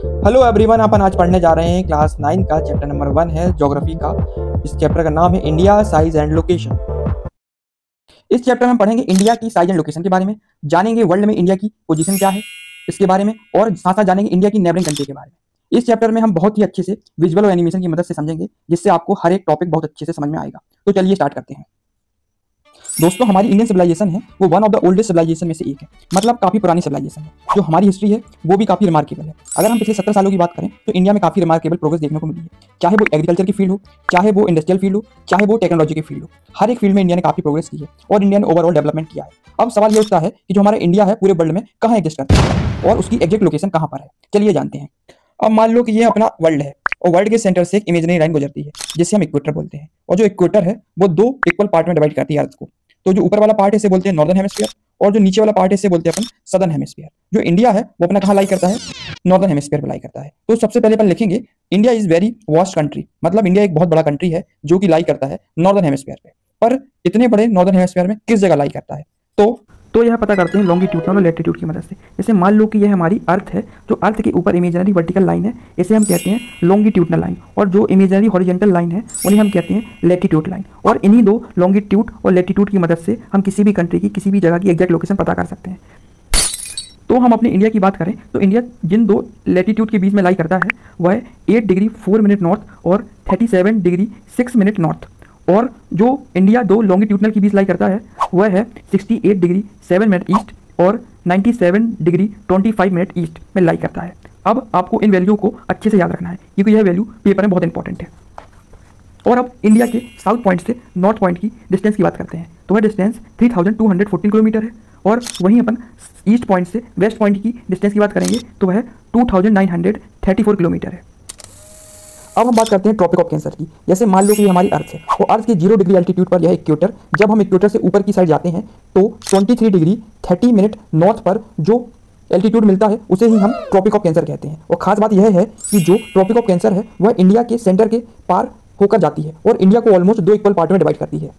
Hello everyone, अपन आज पढ़ने जा रहे हैं क्लास 9 का चैप्टर नंबर 1 है ज्योग्राफी का। इस चैप्टर का नाम है इंडिया साइज एंड लोकेशन। इस चैप्टर में हम पढ़ेंगे इंडिया की साइज एंड लोकेशन के बारे में, जानेंगे वर्ल्ड में इंडिया की पोजीशन क्या है इसके बारे में, और साथ साथ जानेंगे इंडिया की नेबरिंग कंट्री के बारे में। इस चैप्टर में हम बहुत ही अच्छे से विजुअल और एनिमेशन की मदद से समझेंगे, जिससे आपको हर एक टॉपिक बहुत अच्छे से समझ में आएगा। तो चलिए स्टार्ट करते हैं। दोस्तों, हमारी इंडियन सिविलाइजेशन है वो one of the oldest civilization में से एक है, मतलब काफ़ी पुरानी सिविलाइजेशन है। जो हमारी हिस्ट्री है वो भी काफ़ी रिमार्केबल है। अगर हम पिछले 70 सालों की बात करें तो इंडिया में काफ़ी रिमार्केबल प्रोग्रेस देखने को मिली है, चाहे वो एग्रीकल्चर की फील्ड हो, चाहे वो इंडस्ट्रियल फील्ड हो, चाहे वो टेक्नोलॉजी की फील्ड हो। हर एक फील्ड में इंडिया ने काफ़ी प्रोग्रेस की है और इंडिया ने ओवरऑल डेवलपमेंट किया है। अब सवाल ये उठता है कि जो हमारा इंडिया है पूरे वर्ल्ड में कहाँ एग्जिस्ट करता है और उसकी एग्जैक्ट लोकेशन कहाँ पर है। चलिए जानते हैं। अब मान लो कि ये अपना वर्ल्ड है और वर्ल्ड के सेंटर से एक इमेजिनरी लाइन गुजरती है जिसे हम इक्वेटर बोलते हैं, और जो इक्वेटर है वो दो इक्वल पार्ट में डिवाइड करती है अर्थ को। तो जो ऊपर वाला पार्ट है इसे बोलते हैं नॉर्दर्न हेमिस्फीयर, और जो नीचे वाला पार्ट है इसे बोलते हैं अपन सदर्न हेमिस्फीयर। जो इंडिया है वो अपना कहाँ लाई करता है? नॉर्दर्न हेमिस्फीयर में लाई करता है। तो सबसे पहले अपन लिखेंगे India is very vast country, मतलब इंडिया एक बहुत बड़ा कंट्री है जो कि लाई करता है नॉर्दर्न हेमिस्फीयर पे। पर इतने बड़े नॉर्दर्न हेमिस्फीयर में किस जगह लाई करता है? तो यह पता करते हैं लॉन्गिट्यूड और लैटिट्यूड की मदद से। जैसे मान लो कि यह हमारी अर्थ है, जो अर्थ के ऊपर इमेजिनरी वर्टिकल लाइन है इसे हम कहते हैं लॉन्गिट्यूडनल लाइन, और जो इमेजिनरी हॉरिजॉन्टल लाइन है उन्हें हम कहते हैं लैटिट्यूड लाइन। और इन्हीं दो लॉन्गिट्यूड और लैटिट्यूड की मदद से हम किसी भी कंट्री की किसी भी जगह की एग्जैक्ट लोकेशन पता कर सकते हैं। तो हम अपने इंडिया की बात करें तो इंडिया जिन दो लैटिट्यूड के बीच में लाई करता है वह 8 डिग्री 4 मिनट नॉर्थ और 37 डिग्री 6 मिनट नॉर्थ, और जो इंडिया दो लॉन्गिट्यूडनल के बीच लाई करता है वह है 68 डिग्री 7 मिनट ईस्ट और 97 डिग्री 25 मिनट ईस्ट में लाई करता है। अब आपको इन वैल्यू को अच्छे से याद रखना है क्योंकि यह वैल्यू पेपर में बहुत इंपॉर्टेंट है। और अब इंडिया के साउथ पॉइंट से नॉर्थ पॉइंट की डिस्टेंस की बात करते हैं तो वह डिस्टेंस 3214 किलोमीटर है, और वहीं अपन ईस्ट पॉइंट से वेस्ट पॉइंट की डिस्टेंस की बात करेंगे तो वह 2934 किलोमीटर है। अब हम बात करते हैं ट्रॉपिक ऑफ कैंसर की। जैसे मान लो कि हमारी अर्थ है, वो अर्थ के 0 डिग्री एल्टीट्यूड पर यह इक्वेटर, जब हम इक्वेटर से ऊपर की साइड जाते हैं तो 23 डिग्री 30 मिनट नॉर्थ पर जो एल्टीट्यूड मिलता है उसे ही हम ट्रॉपिक ऑफ कैंसर कहते हैं। और खास बात यह है कि जो ट्रॉपिक ऑफ कैंसर है वह इंडिया के सेंटर के पार होकर जाती है और इंडिया को ऑलमोस्ट दो इक्वल पार्ट में डिवाइड करती है।